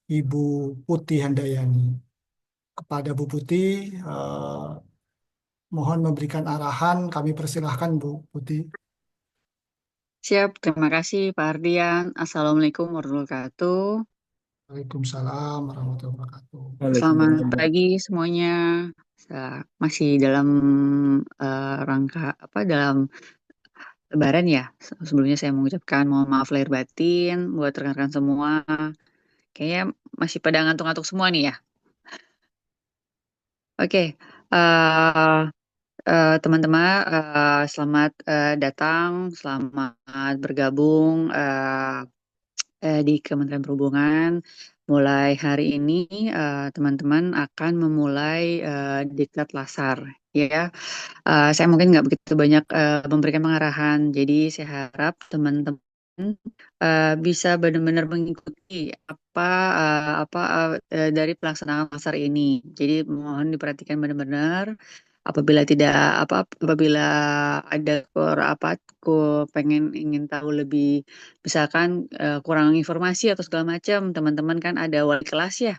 Ibu Putih Handayani. Kepada Bu Putih, mohon memberikan arahan, kami persilahkan Bu Putih. Siap, terima kasih Pak Ardian. Assalamualaikum warahmatullahi wabarakatuh. Waalaikumsalam warahmatullahi wabarakatuh. Selamat Waalaikumsalam. pagi semuanya. Masih dalam rangka dalam Lebaran ya. Sebelumnya saya mengucapkan mohon maaf lahir batin buat rekan-rekan semua. Kayaknya masih pada ngantuk-ngantuk semua nih ya. Oke, eh, teman-teman, selamat datang, selamat bergabung di Kementerian Perhubungan. Mulai hari ini, teman-teman akan memulai diklat LASAR, ya. Saya mungkin nggak begitu banyak memberikan pengarahan, jadi saya harap teman-teman bisa benar-benar mengikuti apa dari pelaksanaan LASAR ini. Jadi mohon diperhatikan benar-benar. Apabila tidak apabila ada pengen ingin tahu lebih, misalkan kurang informasi atau segala macam, teman-teman kan ada wali kelas ya.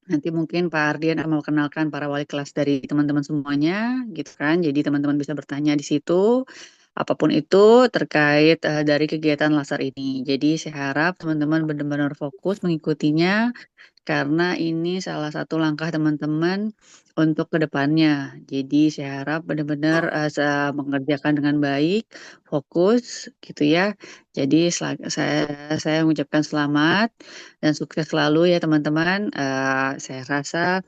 Nanti mungkin Pak Ardian akan mengenalkan para wali kelas dari teman-teman semuanya, gitu kan. Jadi teman-teman bisa bertanya di situ, apapun itu terkait dari kegiatan LASAR ini. Jadi saya harap teman-teman benar-benar fokus mengikutinya, karena ini salah satu langkah teman-teman untuk ke depannya. Jadi saya harap benar-benar mengerjakan dengan baik, fokus gitu ya. Jadi saya mengucapkan selamat dan sukses selalu ya teman-teman. Saya rasa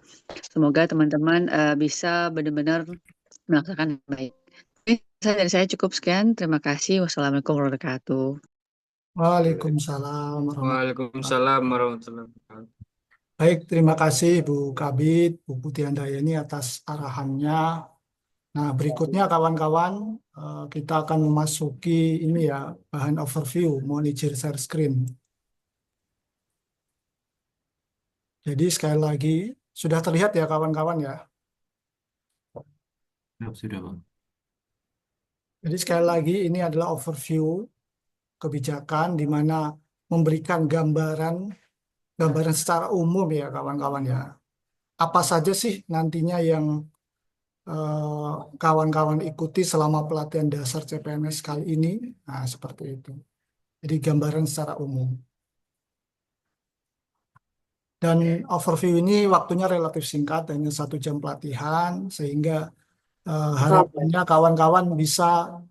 semoga teman-teman bisa benar-benar melaksanakan dengan baik. Oke, dari saya cukup sekian. Terima kasih. Wassalamualaikum warahmatullahi wabarakatuh. Waalaikumsalam warahmatullahi wabarakatuh. Waalaikumsalam warahmatullahi wabarakatuh. Baik, terima kasih Bu Kabid, Bu Putih Handayani atas arahannya. Nah, berikutnya kawan-kawan, kita akan memasuki ini ya, bahan overview, mohon izin share screen. Jadi sekali lagi, sudah terlihat ya kawan-kawan ya. Sudah, Bang. Jadi sekali lagi ini adalah overview kebijakan di mana memberikan gambaran secara umum ya kawan-kawan ya. Apa saja sih nantinya yang kawan-kawan ikuti selama pelatihan dasar CPNS kali ini? Nah, seperti itu. Jadi gambaran secara umum. Dan overview ini waktunya relatif singkat, hanya 1 jam pelatihan, sehingga harapannya kawan-kawan bisa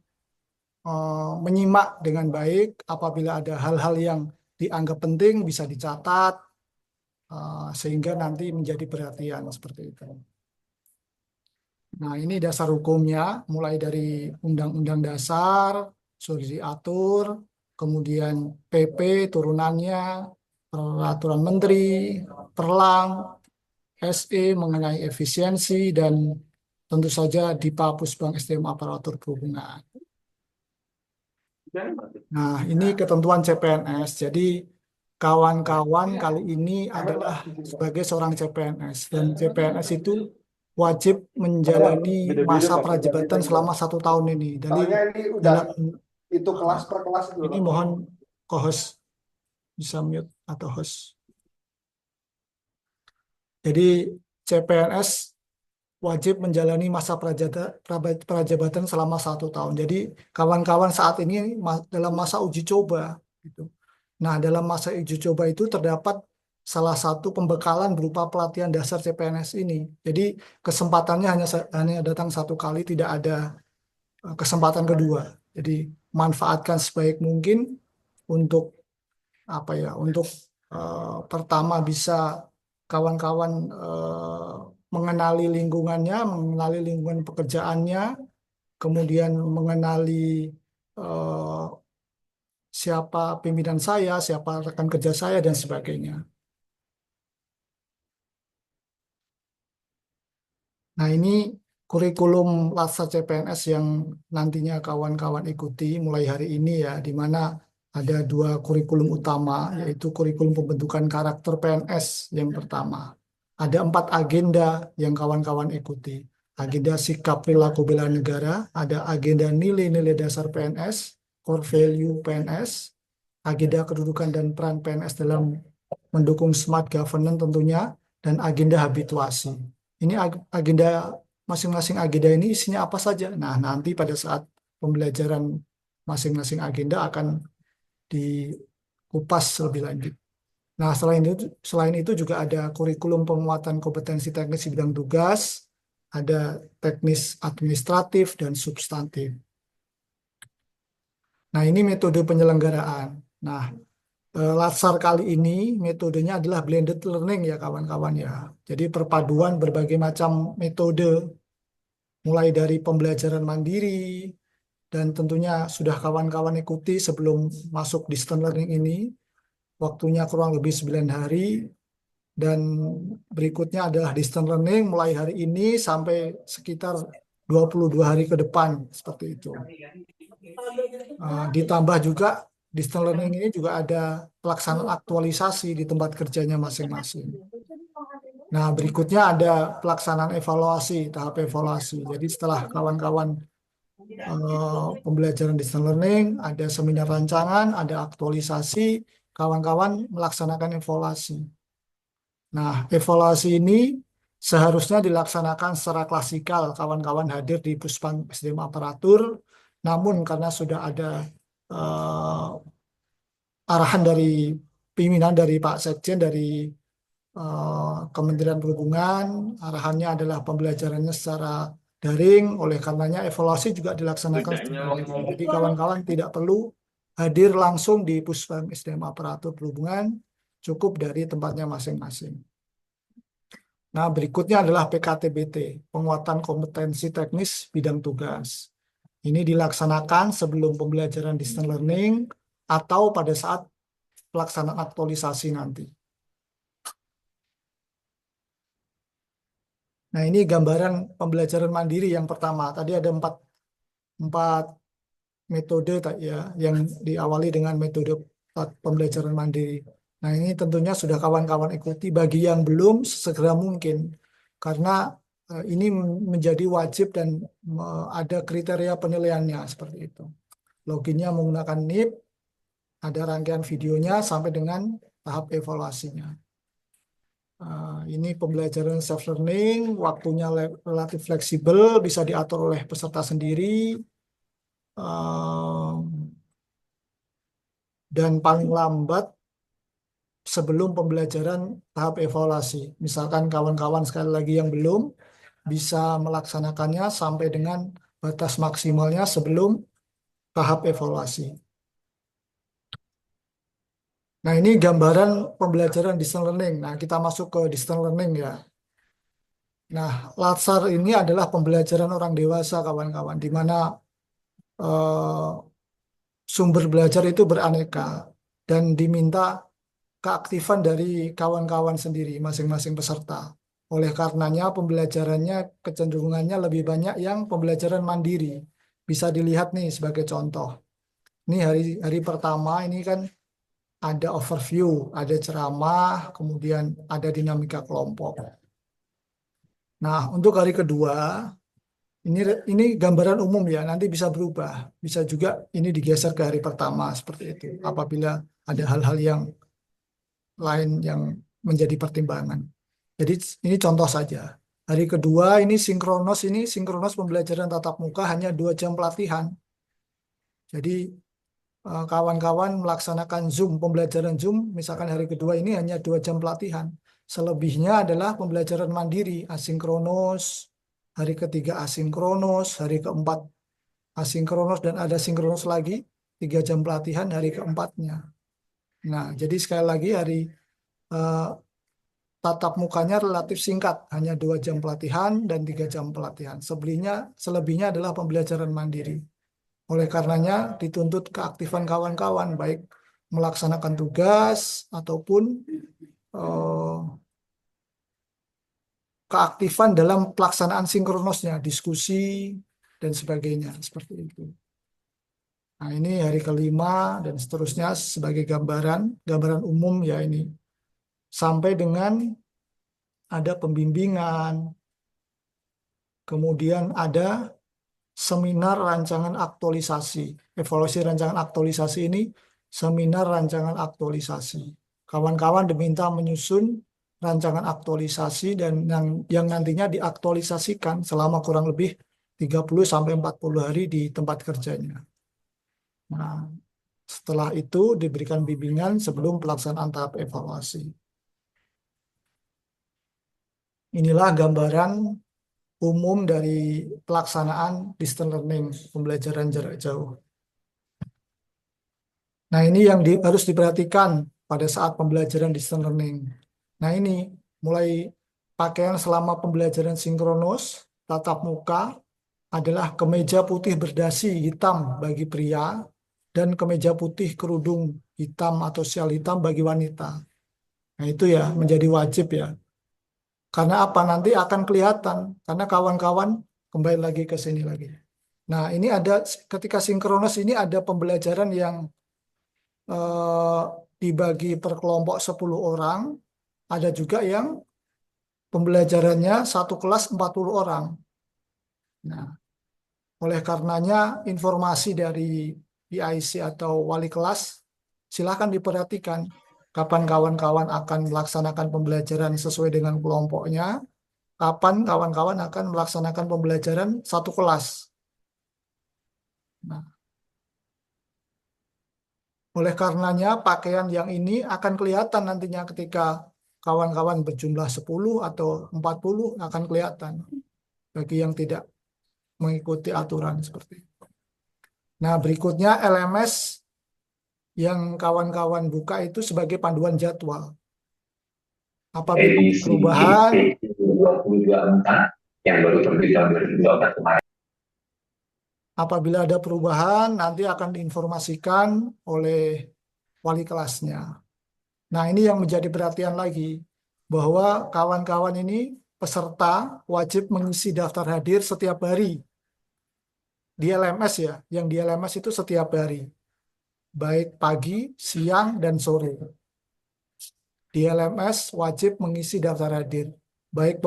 menyimak dengan baik. Apabila ada hal-hal yang dianggap penting bisa dicatat, sehingga nanti menjadi perhatian seperti itu. Nah, ini dasar hukumnya, mulai dari Undang-Undang Dasar, sudah diatur, kemudian PP turunannya, Peraturan Menteri, Perlang, SE mengenai efisiensi, dan tentu saja DIPA Pusbang SDM Aparatur Perhubungan. Nah, ini ketentuan CPNS. Jadi, kawan-kawan kali ini adalah sebagai seorang CPNS. Dan CPNS itu wajib menjalani masa prajabatan selama 1 tahun ini. Jadi, Ini udah dalam itu kelas per kelas itu ini loh. mohon co-host bisa mute atau host. Jadi, CPNS wajib menjalani masa prajabatan selama 1 tahun. Jadi kawan-kawan saat ini dalam masa uji coba, gitu. Nah, dalam masa uji coba itu terdapat salah satu pembekalan berupa pelatihan dasar CPNS ini. Jadi kesempatannya hanya datang 1 kali, tidak ada kesempatan kedua. Jadi manfaatkan sebaik mungkin untuk apa ya? Untuk pertama bisa kawan-kawan mengenali lingkungannya, mengenali lingkungan pekerjaannya, kemudian mengenali eh, siapa pimpinan saya, siapa rekan kerja saya, dan sebagainya. Nah, ini kurikulum Latsar CPNS yang nantinya kawan-kawan ikuti mulai hari ini ya, di mana ada 2 kurikulum utama, yaitu kurikulum pembentukan karakter PNS yang pertama. Ada 4 agenda yang kawan-kawan ikuti. Agenda sikap perilaku bela negara, ada agenda nilai-nilai dasar PNS, core value PNS, agenda kedudukan dan peran PNS dalam mendukung smart governance tentunya, dan agenda habituasi. Ini agenda masing-masing agenda ini isinya apa saja. Nah, nanti pada saat pembelajaran masing-masing agenda akan dikupas lebih lanjut. Nah, selain itu juga ada kurikulum penguatan kompetensi teknis di bidang tugas, ada teknis administratif dan substantif. Nah, ini metode penyelenggaraan. Nah, Latsar kali ini metodenya adalah blended learning ya kawan-kawan ya. Jadi perpaduan berbagai macam metode, mulai dari pembelajaran mandiri, dan tentunya sudah kawan-kawan ikuti sebelum masuk distance learning ini, waktunya kurang lebih 9 hari, dan berikutnya adalah distance learning mulai hari ini sampai sekitar 22 hari ke depan, seperti itu. Ditambah juga distance learning ini juga ada pelaksanaan aktualisasi di tempat kerjanya masing-masing. Nah, berikutnya ada pelaksanaan evaluasi, tahap evaluasi. Jadi setelah kawan-kawan pembelajaran distance learning, ada seminar rancangan, ada aktualisasi, kawan-kawan melaksanakan evaluasi. Nah, evaluasi ini seharusnya dilaksanakan secara klasikal, kawan-kawan hadir di Puspang SDM Aparatur, namun karena sudah ada arahan dari pimpinan dari Pak Sekjen dari Kementerian Perhubungan, arahannya adalah pembelajarannya secara daring, oleh karenanya evaluasi juga dilaksanakan secara daring. Jadi kawan-kawan tidak perlu hadir langsung di Puspang SDM Aparatur Perhubungan, cukup dari tempatnya masing-masing. Nah, berikutnya adalah PKTBT, penguatan kompetensi teknis bidang tugas. Ini dilaksanakan sebelum pembelajaran distance learning atau pada saat pelaksanaan aktualisasi nanti. Nah, ini gambaran pembelajaran mandiri yang pertama. Tadi ada empat metode ya, yang diawali dengan metode pembelajaran mandiri. Nah, ini tentunya sudah kawan-kawan ikuti. Bagi yang belum, segera mungkin. Karena ini menjadi wajib dan ada kriteria penilaiannya seperti itu. Loginnya menggunakan NIP, ada rangkaian videonya sampai dengan tahap evaluasinya. Ini pembelajaran self-learning, waktunya relatif fleksibel, bisa diatur oleh peserta sendiri, dan paling lambat sebelum pembelajaran tahap evaluasi. Misalkan kawan-kawan sekali lagi yang belum, bisa melaksanakannya sampai dengan batas maksimalnya sebelum tahap evaluasi. Nah, ini gambaran pembelajaran distance learning. Nah, kita masuk ke distance learning ya. Nah, Latsar ini adalah pembelajaran orang dewasa, kawan-kawan, di mana sumber belajar itu beraneka dan diminta keaktifan dari kawan-kawan sendiri, masing-masing peserta. Oleh karenanya, pembelajarannya kecenderungannya lebih banyak yang pembelajaran mandiri. Bisa dilihat nih sebagai contoh. Ini hari pertama ini kan ada overview, ada ceramah, kemudian ada dinamika kelompok. Nah, untuk hari kedua, ini gambaran umum ya, nanti bisa berubah. Bisa juga ini digeser ke hari pertama seperti itu, apabila ada hal-hal yang lain yang menjadi pertimbangan. Jadi ini contoh saja. Hari kedua ini sinkronos pembelajaran tatap muka hanya 2 jam pelatihan. Jadi kawan-kawan melaksanakan pembelajaran Zoom, misalkan hari kedua ini hanya 2 jam pelatihan. Selebihnya adalah pembelajaran mandiri, asinkronos, hari ketiga asinkronos, hari keempat asinkronos, dan ada sinkronos lagi, 3 jam pelatihan hari keempatnya. Nah, jadi sekali lagi tatap mukanya relatif singkat, hanya 2 jam pelatihan dan 3 jam pelatihan. Selebihnya adalah pembelajaran mandiri. Oleh karenanya dituntut keaktifan kawan-kawan, baik melaksanakan tugas ataupun keaktifan dalam pelaksanaan sinkronosnya, diskusi, dan sebagainya, seperti itu. Nah, ini hari kelima dan seterusnya sebagai gambaran umum ya ini. Sampai dengan ada pembimbingan, kemudian ada seminar rancangan aktualisasi. Evaluasi rancangan aktualisasi ini seminar rancangan aktualisasi. kawan-kawan diminta menyusun rancangan aktualisasi dan yang nantinya diaktualisasikan selama kurang lebih 30 sampai 40 hari di tempat kerjanya. Nah, setelah itu diberikan bimbingan sebelum pelaksanaan tahap evaluasi. Inilah gambaran umum dari pelaksanaan distance learning, pembelajaran jarak jauh. Nah, ini yang harus diperhatikan pada saat pembelajaran distance learning. Nah, ini mulai pakaian selama pembelajaran sinkronus, tatap muka adalah kemeja putih berdasi hitam bagi pria dan kemeja putih kerudung hitam atau sial hitam bagi wanita. Nah, itu ya menjadi wajib ya. Karena apa? Nanti akan kelihatan. Karena kawan-kawan kembali lagi ke sini lagi. Nah, ini ada ketika sinkronus ini ada pembelajaran yang eh, dibagi per kelompok 10 orang. Ada juga yang pembelajarannya satu kelas 40 orang. Nah, oleh karenanya informasi dari PIC atau wali kelas silakan diperhatikan kapan kawan-kawan akan melaksanakan pembelajaran sesuai dengan kelompoknya, kapan kawan-kawan akan melaksanakan pembelajaran satu kelas. Nah, oleh karenanya pakaian yang ini akan kelihatan nantinya ketika kawan-kawan berjumlah 10 atau 40 akan kelihatan bagi yang tidak mengikuti aturan seperti itu. Nah, berikutnya LMS yang kawan-kawan buka itu sebagai panduan jadwal. Apabila edisi perubahan, GP 2024 yang baru terbit tahun 2024 kemarin. apabila ada perubahan nanti akan diinformasikan oleh wali kelasnya. Nah, ini yang menjadi perhatian lagi bahwa kawan-kawan ini peserta wajib mengisi daftar hadir setiap hari di LMS ya. Yang di LMS itu setiap hari, baik pagi, siang, dan sore. Di LMS wajib mengisi daftar hadir, baik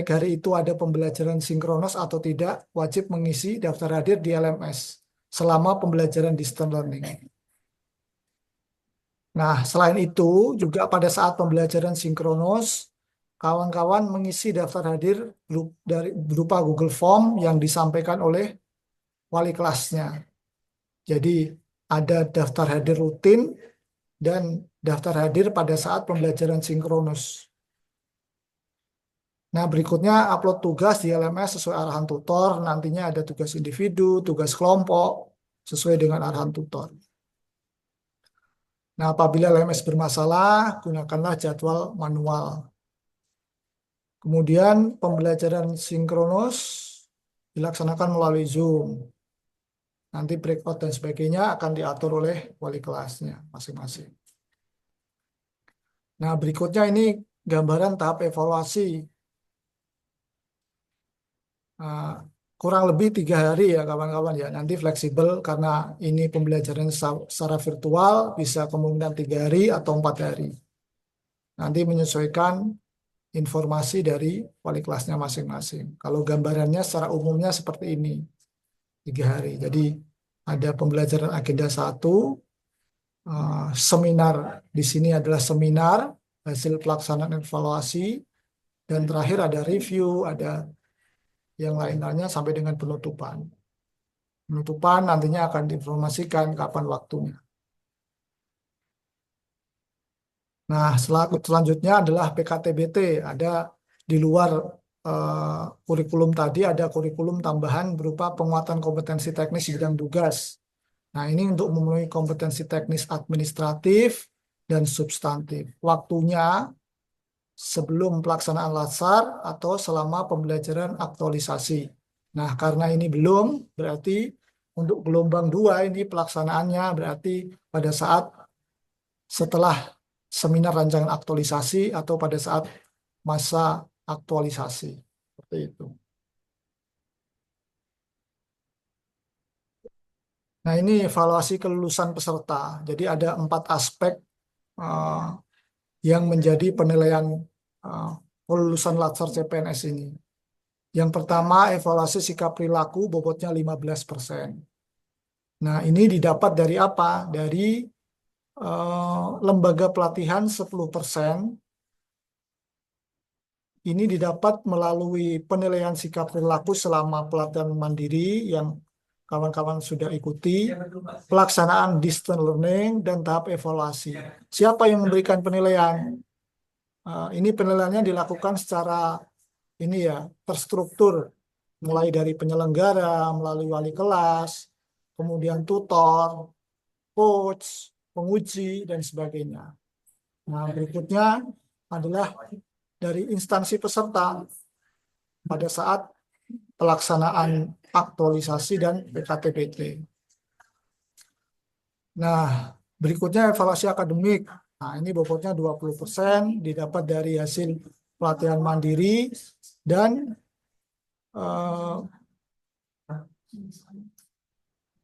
hari itu ada pembelajaran sinkronus atau tidak, wajib mengisi daftar hadir di LMS selama pembelajaran distance learning. Nah, selain itu juga pada saat pembelajaran sinkronus, kawan-kawan mengisi daftar hadir berupa Google Form yang disampaikan oleh wali kelasnya. Jadi ada daftar hadir rutin dan daftar hadir pada saat pembelajaran sinkronus. Nah, berikutnya upload tugas di LMS sesuai arahan tutor. Nantinya ada tugas individu, tugas kelompok, sesuai dengan arahan tutor. Nah, apabila LMS bermasalah, gunakanlah jadwal manual. Kemudian pembelajaran sinkronus dilaksanakan melalui Zoom. Nanti breakout dan sebagainya akan diatur oleh wali kelasnya masing-masing. Nah, berikutnya ini gambaran tahap evaluasi. Nah, kurang lebih 3 hari ya kawan-kawan ya. Nanti fleksibel karena ini pembelajaran secara virtual, bisa kemungkinan 3 hari atau 4 hari. Nanti menyesuaikan informasi dari wali kelasnya masing-masing. Kalau gambarannya secara umumnya seperti ini, 3 hari. Jadi ada pembelajaran agenda 1, seminar di sini adalah seminar, hasil pelaksanaan evaluasi, dan terakhir ada review, ada yang lain-lainnya sampai dengan penutupan. Penutupan nantinya akan diinformasikan kapan waktunya. Nah, selanjutnya adalah PKTBT. Ada di luar kurikulum tadi, ada kurikulum tambahan berupa penguatan kompetensi teknis di bidang tugas. Nah, ini untuk memenuhi kompetensi teknis administratif dan substantif. Waktunya sebelum pelaksanaan latsar atau selama pembelajaran aktualisasi. Nah, karena ini belum, berarti untuk gelombang 2 ini pelaksanaannya berarti pada saat setelah seminar rancangan aktualisasi atau pada saat masa aktualisasi. Seperti itu. Nah, ini evaluasi kelulusan peserta. Jadi ada 4 aspek yang menjadi penilaian kelulusan latsar CPNS ini. Yang pertama, evaluasi sikap perilaku bobotnya 15%. Nah, ini didapat dari apa? Dari lembaga pelatihan 10%. Ini didapat melalui penilaian sikap perilaku selama pelatihan mandiri yang kawan-kawan sudah ikuti, pelaksanaan distance learning, dan tahap evaluasi. Siapa yang memberikan penilaian? Ini penilaiannya dilakukan secara terstruktur, mulai dari penyelenggara, melalui wali kelas, kemudian tutor, coach, penguji, dan sebagainya. Nah, berikutnya adalah dari instansi peserta pada saat pelaksanaan aktualisasi dan PKTBT. Nah, berikutnya evaluasi akademik. Nah, ini bobotnya 20% didapat dari hasil pelatihan mandiri dan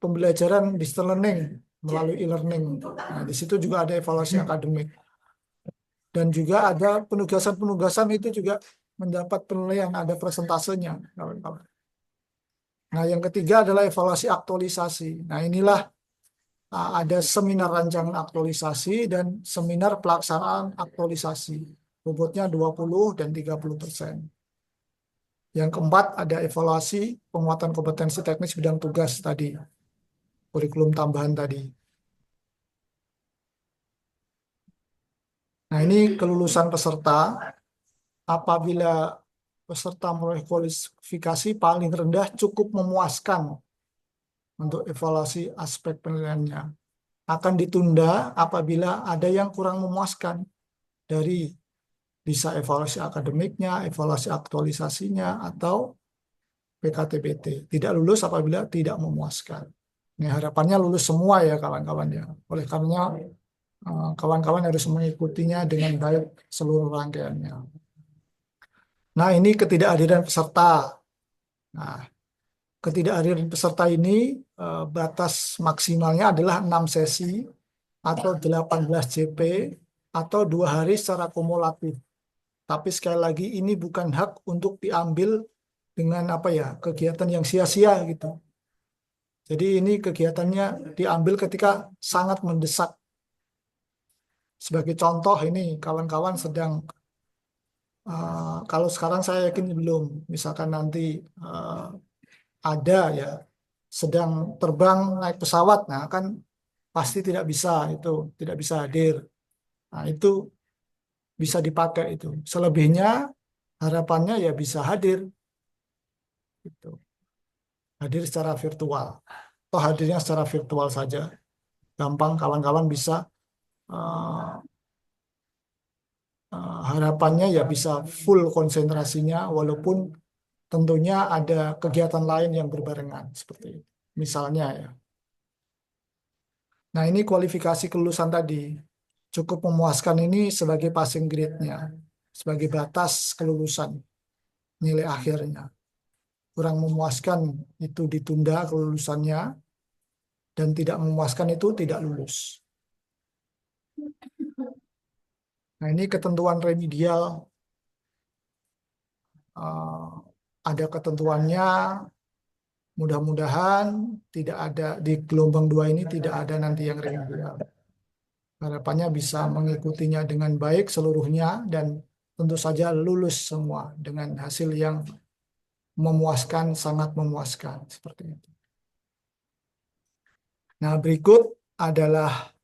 pembelajaran distance learning melalui e-learning. Nah, di situ juga ada evaluasi akademik. Dan juga ada penugasan-penugasan itu juga mendapat penilaian, ada presentasenya, kawan-kawan. Nah, yang ketiga adalah evaluasi aktualisasi. Nah, inilah ada seminar rancangan aktualisasi dan seminar pelaksanaan aktualisasi. Bobotnya 20 dan 30%. Yang keempat ada evaluasi penguatan kompetensi teknis bidang tugas tadi, kurikulum tambahan tadi. Nah, ini kelulusan peserta. Apabila peserta memperoleh kualifikasi paling rendah cukup memuaskan untuk evaluasi aspek penilaiannya. Akan ditunda apabila ada yang kurang memuaskan dari bisa evaluasi akademiknya, evaluasi aktualisasinya, atau PKTBT. Tidak lulus apabila tidak memuaskan. Ini harapannya lulus semua ya kawan-kawan ya. Oleh karena kawan-kawan harus mengikutinya dengan baik seluruh rangkaiannya. Nah, ini ketidakhadiran peserta. Nah, ketidakhadiran peserta ini batas maksimalnya adalah 6 sesi atau 18 JP atau 2 hari secara kumulatif. Tapi sekali lagi ini bukan hak untuk diambil dengan kegiatan yang sia-sia gitu. Jadi ini kegiatannya diambil ketika sangat mendesak. Sebagai contoh ini kawan-kawan sedang kalau sekarang saya yakin belum, misalkan nanti ada ya sedang terbang naik pesawat, nah kan pasti tidak bisa hadir. Nah, itu bisa dipakai itu. Selebihnya harapannya ya bisa hadir, gitu. Hadir secara virtual atau hadirnya secara virtual saja. Gampang kawan-kawan bisa harapannya ya bisa full konsentrasinya walaupun tentunya ada kegiatan lain yang berbarengan seperti itu. Misalnya ya. Nah, ini kualifikasi kelulusan tadi. Cukup memuaskan ini sebagai passing grade-nya, sebagai batas kelulusan, nilai akhirnya. Kurang memuaskan itu ditunda kelulusannya, dan tidak memuaskan itu tidak lulus. Nah, ini ketentuan remedial. Ada ketentuannya, mudah-mudahan tidak ada di gelombang 2 ini tidak ada nanti yang remedial. Harapannya bisa mengikutinya dengan baik seluruhnya dan tentu saja lulus semua dengan hasil yang memuaskan, sangat memuaskan seperti itu. Nah, berikut adalah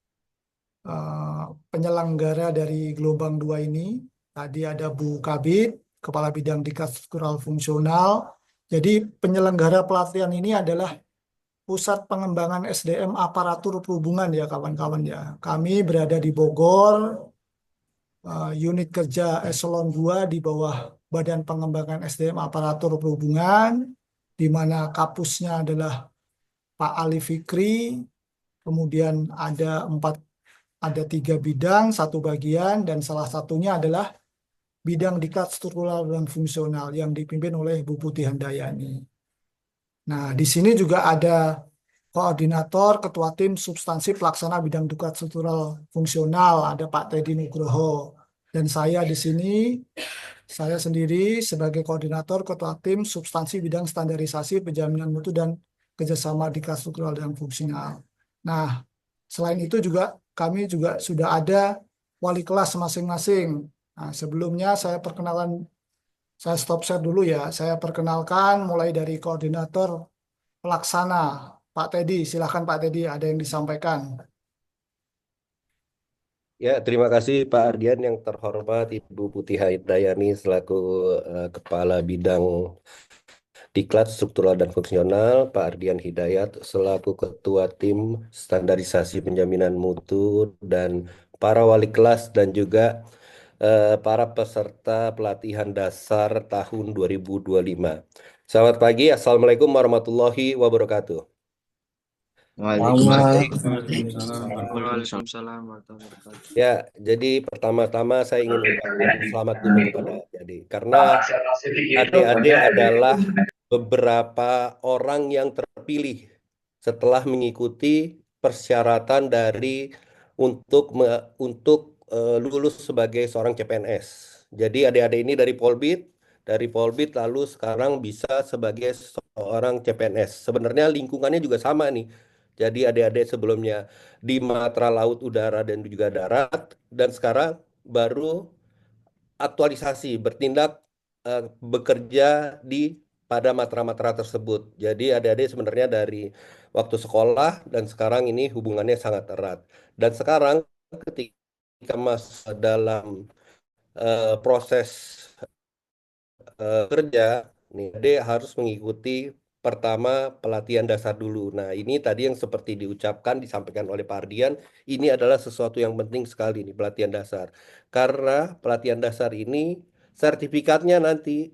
penyelenggara dari gelombang 2 ini. Tadi ada Bu Kabid, Kepala Bidang Diklat Struktural Fungsional. Jadi penyelenggara pelatihan ini adalah Pusat Pengembangan SDM Aparatur Perhubungan ya kawan-kawan ya. Kami berada di Bogor, unit kerja Eselon 2 di bawah Badan Pengembangan SDM Aparatur Perhubungan, di mana kapusnya adalah Pak Ali Fikri, kemudian ada 3 bidang, 1 bagian, dan salah satunya adalah bidang diklat struktural dan fungsional yang dipimpin oleh Bu Putih Handayani. Nah, di sini juga ada koordinator ketua tim substansi pelaksana bidang diklat struktural fungsional, ada Pak Teddy Nugroho. Dan saya di sini, saya sendiri sebagai koordinator ketua tim substansi bidang standarisasi penjaminan mutu dan kerjasama diklat struktural dan fungsional. Nah, selain itu juga kami juga sudah ada wali kelas masing-masing. Nah, sebelumnya saya stop share dulu ya. Saya perkenalkan mulai dari koordinator pelaksana, Pak Teddy. Silakan Pak Teddy, ada yang disampaikan. Ya, terima kasih Pak Ardian yang terhormat Ibu Putih Haidayani selaku Kepala Bidang Diklat Struktural dan Fungsional, Pak Ardian Hidayat selaku Ketua Tim Standarisasi Penjaminan Mutu, dan para wali kelas dan juga para peserta pelatihan dasar tahun 2025. Selamat pagi, Assalamualaikum warahmatullahi wabarakatuh. Waalaikumsalam warahmatullahi wabarakatuh. Ya, jadi pertama-tama saya ingin ucapkan selamat dulu kepada adik-adik. Karena adik-adik adalah beberapa orang yang terpilih setelah mengikuti persyaratan untuk lulus sebagai seorang CPNS. Jadi adik-adik ini dari Polbit lalu sekarang bisa sebagai seorang CPNS. Sebenarnya lingkungannya juga sama nih. Jadi adik-adik sebelumnya di Matra Laut, Udara, dan juga Darat, dan sekarang baru aktualisasi bertindak bekerja pada matra-matra tersebut. Jadi adik-adik sebenarnya dari waktu sekolah dan sekarang ini hubungannya sangat erat. Dan sekarang ketika masuk dalam proses kerja, nih adik harus mengikuti pertama pelatihan dasar dulu. Nah, ini tadi yang seperti disampaikan oleh Pak Ardian, ini adalah sesuatu yang penting sekali nih pelatihan dasar. Karena pelatihan dasar ini sertifikatnya nanti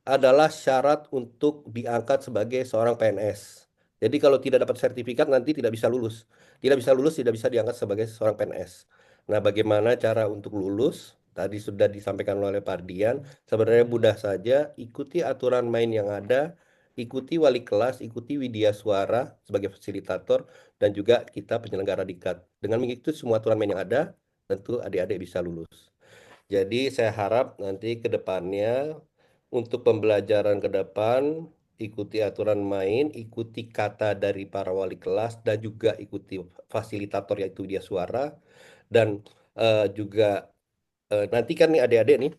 adalah syarat untuk diangkat sebagai seorang PNS. Jadi kalau tidak dapat sertifikat nanti tidak bisa lulus. Tidak bisa lulus, tidak bisa diangkat sebagai seorang PNS. Nah, bagaimana cara untuk lulus? Tadi sudah disampaikan oleh Pak Ardian. Sebenarnya mudah saja, ikuti aturan main yang ada, ikuti wali kelas, ikuti widya suara sebagai fasilitator, dan juga kita penyelenggara diklat. Dengan mengikuti semua aturan main yang ada, tentu adik-adik bisa lulus. Jadi saya harap nanti ke depannya untuk pembelajaran ke depan, ikuti aturan main, ikuti kata dari para wali kelas, dan juga ikuti fasilitator yaitu dia suara. Dan juga nanti kan nih adik-adik nih,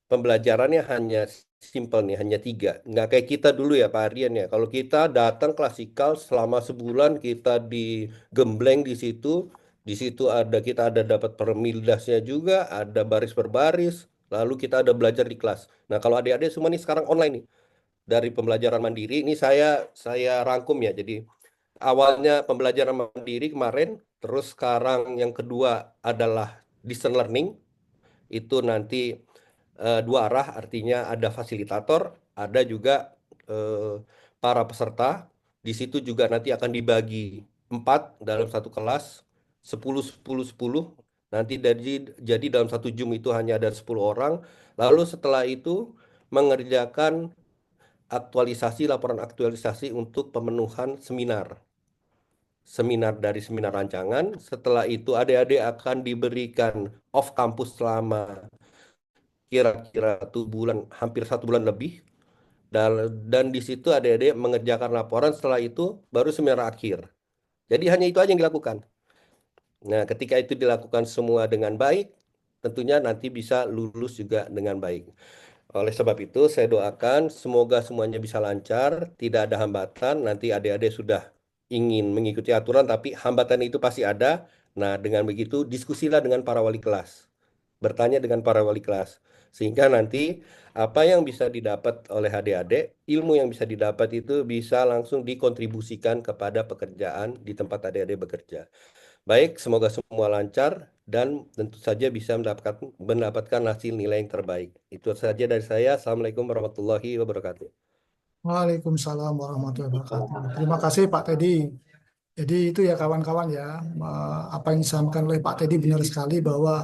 pembelajarannya hanya simpel nih, hanya 3. Nggak kayak kita dulu ya Pak Ardian ya. Kalau kita datang klasikal selama sebulan kita digembleng di situ. Di situ kita ada dapat permildasnya juga, ada baris per baris, lalu kita ada belajar di kelas. Nah, kalau adik-adik semua nih sekarang online nih. Dari pembelajaran mandiri, ini saya rangkum ya. Jadi awalnya pembelajaran mandiri kemarin, terus sekarang yang kedua adalah distance learning. Itu nanti 2 arah, artinya ada fasilitator, ada juga para peserta. Di situ juga nanti akan dibagi 4 dalam satu kelas, 10, 10, 10. Nanti jadi dalam satu Zoom itu hanya ada 10 orang. Lalu setelah itu mengerjakan laporan aktualisasi untuk pemenuhan seminar dari seminar rancangan. Setelah itu adik-adik akan diberikan off campus selama kira-kira 1 bulan, hampir 1 bulan lebih. Dan di situ adik-adik mengerjakan laporan, setelah itu baru seminar akhir. Jadi hanya itu aja yang dilakukan. Nah, ketika itu dilakukan semua dengan baik, tentunya nanti bisa lulus juga dengan baik. Oleh sebab itu, saya doakan semoga semuanya bisa lancar, tidak ada hambatan. Nanti adik-adik sudah ingin mengikuti aturan, tapi hambatan itu pasti ada. Nah, dengan begitu, diskusilah dengan para wali kelas. Bertanya dengan para wali kelas. Sehingga nanti apa yang bisa didapat oleh adik-adik, ilmu yang bisa didapat itu bisa langsung dikontribusikan kepada pekerjaan di tempat adik-adik bekerja. Baik, semoga semua lancar dan tentu saja bisa mendapatkan hasil nilai yang terbaik. Itu saja dari saya. Assalamualaikum warahmatullahi wabarakatuh. Waalaikumsalam warahmatullahi wabarakatuh. Terima kasih Pak Teddy. Jadi itu ya kawan-kawan ya, apa yang disampaikan oleh Pak Teddy benar sekali bahwa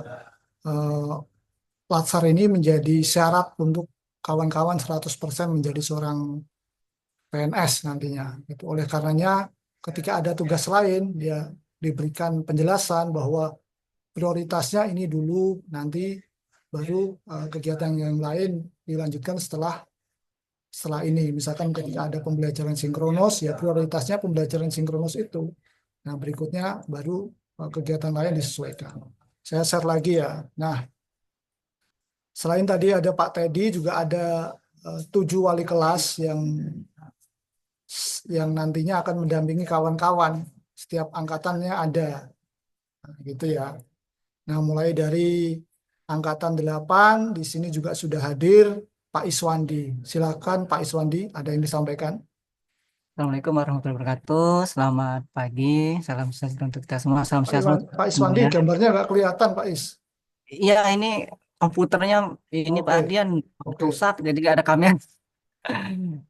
Latsar ini menjadi syarat untuk kawan-kawan 100% menjadi seorang PNS nantinya. Gitu. Oleh karenanya ketika ada tugas lain, dia diberikan penjelasan bahwa prioritasnya ini dulu, nanti baru kegiatan yang lain dilanjutkan setelah ini. Misalkan ketika ada pembelajaran sinkronos, ya prioritasnya pembelajaran sinkronos itu. Nah, berikutnya baru kegiatan lain disesuaikan. Saya share lagi ya. Nah, selain tadi ada Pak Teddy, juga ada 7 wali kelas yang nantinya akan mendampingi kawan-kawan. Setiap angkatannya ada, nah, gitu ya. Nah, mulai dari angkatan 8 di sini juga sudah hadir Pak Iswandi. Silakan Pak Iswandi, ada yang disampaikan. Assalamualaikum warahmatullahi wabarakatuh. Selamat pagi. Salam sejahtera untuk kita semua. Salam sehat Pak Iswandi, semuanya. gambarnya nggak kelihatan Pak Is. Iya, ini komputernya ini Pak Oke, Ardian oke. rusak, jadi nggak ada kamera.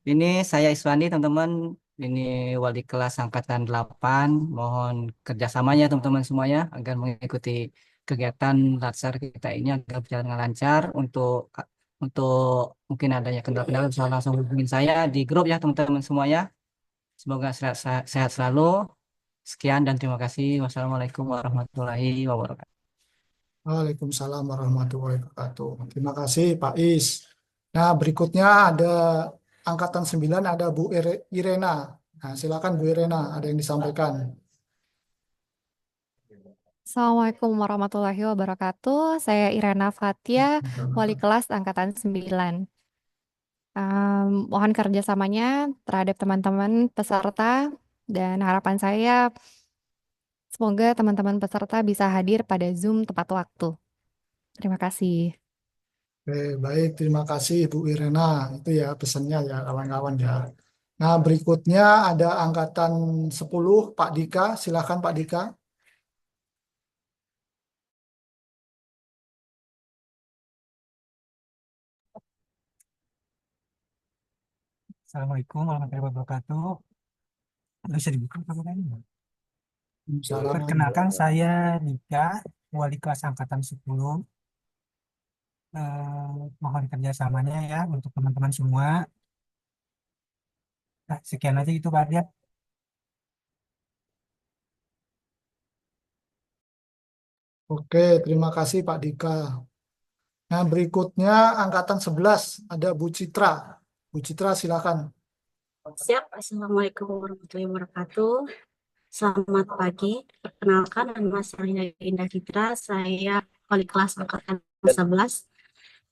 Ini saya Iswandi, teman-teman. Ini wali kelas angkatan 8. Mohon kerjasamanya teman-teman semuanya agar mengikuti kegiatan latsar kita ini agar berjalan dengan lancar. Untuk mungkin adanya kendala-kendala bisa langsung hubungin saya di grup ya teman-teman semuanya. Semoga sehat selalu. Sekian dan terima kasih. Wassalamualaikum warahmatullahi wabarakatuh. Waalaikumsalam warahmatullahi wabarakatuh. Terima kasih Pak Is. Nah, berikutnya ada angkatan 9, ada Bu Irena. Nah, silakan Bu Irena, ada yang disampaikan. Assalamualaikum warahmatullahi wabarakatuh. Saya Irena Fatia, wali kelas angkatan 9. Mohon kerjasamanya terhadap teman-teman peserta dan harapan saya semoga teman-teman peserta bisa hadir pada Zoom tepat waktu. Terima kasih. Oke, baik, terima kasih Bu Irena. Itu ya pesannya ya kawan-kawan ya. Nah, berikutnya ada angkatan 10, Pak Dika. Silakan Pak Dika. Assalamualaikum warahmatullahi wabarakatuh. Bisa dibuka kameranya? Salam. Perkenalkan saya Nika, wali kelas angkatan 10. Mohon kerjasamanya ya untuk teman-teman semua. Nah, sekian aja itu Pak Ardian. Oke, terima kasih Pak Dika. Nah, berikutnya angkatan 11, ada Bu Citra. Bu Citra, silakan. Siap, Assalamualaikum warahmatullahi wabarakatuh. Selamat pagi, perkenalkan nama saya Indah Citra, saya wali kelas angkatan 11.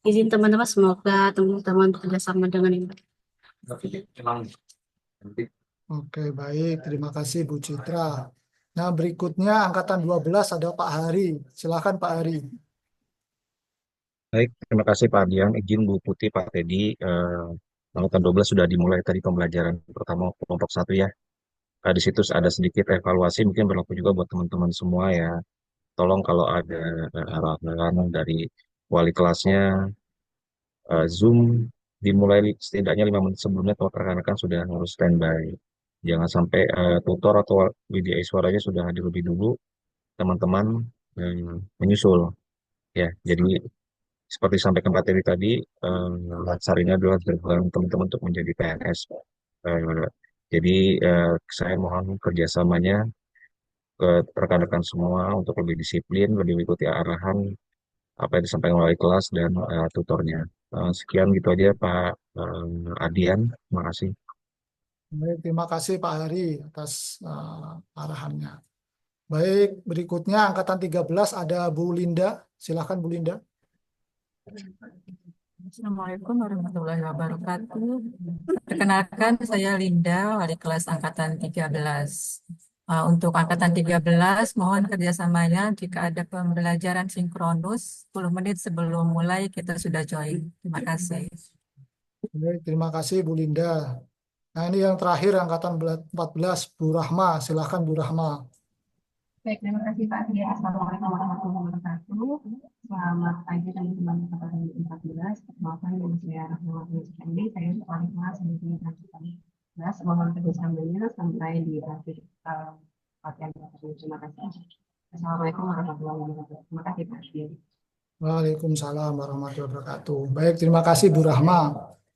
Izin teman-teman, semoga teman-teman bekerjasama dengan yang baik. Oke, baik. Terima kasih Bu Citra. Nah, berikutnya angkatan 12 ada Pak Hari. Silakan Pak Hari. Baik, terima kasih Pak Ardian. Izin Bu Putih, Pak Teddy. Angkatan 12 sudah dimulai tadi pembelajaran pertama kelompok 1 ya. Di situ ada sedikit evaluasi, mungkin berlaku juga buat teman-teman semua ya. Tolong kalau ada arahan dari wali kelasnya, Zoom dimulai setidaknya 5 menit sebelumnya atau rekan-rekan sudah harus standby. Jangan sampai tutor atau video suaranya sudah hadir lebih dulu, teman-teman menyusul. Ya, jadi seperti sampaikan Pak Teddy tadi, Latsar ini adalah berperan teman-teman untuk menjadi PNS. Jadi saya mohon kerjasamanya ke rekan-rekan semua untuk lebih disiplin, lebih mengikuti arahan apa yang disampaikan oleh kelas dan tutornya. Sekian gitu aja Pak Adian, terima kasih. Baik, terima kasih Pak Hari atas arahannya. Baik, berikutnya angkatan 13 ada Bu Linda. Silakan Bu Linda. Assalamualaikum warahmatullahi wabarakatuh. Perkenalkan saya Linda, wali kelas angkatan 13. Untuk angkatan 13, mohon kerjasamanya jika ada pembelajaran sinkronus 10 menit sebelum mulai kita sudah join. Terima kasih. Baik, terima kasih Bu Linda. Nah, ini yang terakhir angkatan 14, Bu Rahma. Silakan Bu Rahma. Baik, terima kasih Pak Ardia. Assalamualaikum warahmatullahi wabarakatuh. Selamat pagi teman-teman angkatan 14. Perkenalkan nama saya Rahma Rizky. Saya wali kelas di angkatan 14. Mohon kerjasamanya sampai di akhir latihan. Terima kasih. Assalamualaikum warahmatullahi wabarakatuh. Terima kasih Pak Ardia. Waalaikumsalam warahmatullahi wabarakatuh. Baik, terima kasih Bu Rahma.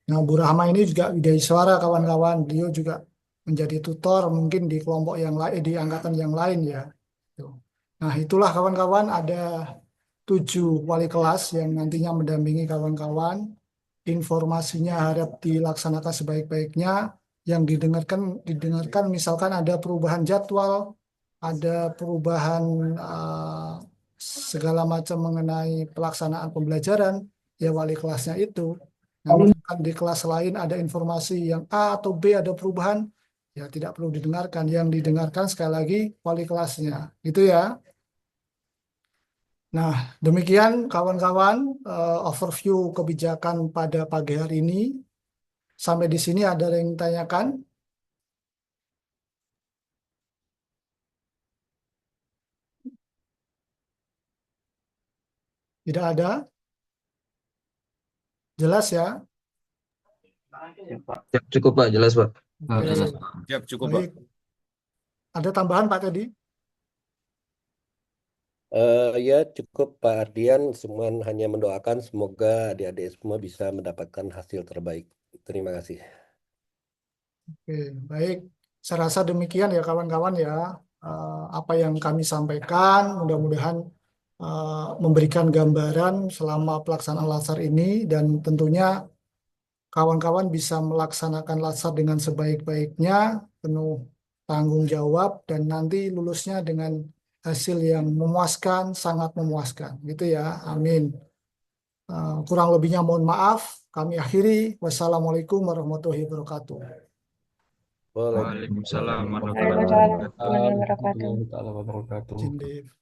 Nah, Bu Rahma ini juga widaiswara kawan-kawan. Beliau juga menjadi tutor mungkin di kelompok yang lain, di angkatan yang lain ya. Nah, itulah kawan-kawan ada 7 wali kelas yang nantinya mendampingi kawan-kawan. Informasinya harap dilaksanakan sebaik-baiknya. Yang didengarkan misalkan ada perubahan jadwal ada perubahan segala macam mengenai pelaksanaan pembelajaran, ya wali kelasnya itu. Namun di kelas lain ada informasi yang A atau B ada perubahan, ya tidak perlu didengarkan. Yang didengarkan sekali lagi wali kelasnya, gitu ya. Nah, demikian kawan-kawan overview kebijakan pada pagi hari ini. Sampai di sini ada yang tanyakan? Tidak ada? Jelas ya? Ya, cukup Pak, jelas Pak. Oke. Siap, cukup, Pak. Baik. Ada tambahan Pak Teddy? Ya cukup Pak Ardian, semua hanya mendoakan semoga adik-adik semua bisa mendapatkan hasil terbaik. Terima kasih. Oke, baik. Saya rasa demikian ya kawan-kawan ya. Apa yang kami sampaikan mudah-mudahan memberikan gambaran selama pelaksanaan Latsar ini dan tentunya kawan-kawan bisa melaksanakan Latsar dengan sebaik-baiknya, penuh tanggung jawab dan nanti lulusnya dengan hasil yang memuaskan, sangat memuaskan. Gitu ya, amin. Kurang lebihnya mohon maaf. Kami akhiri. Wassalamualaikum warahmatullahi wabarakatuh. Waalaikumsalam warahmatullahi Waalaikumsalam warahmatullahi wabarakatuh. wabarakatuh. Izin, Dev.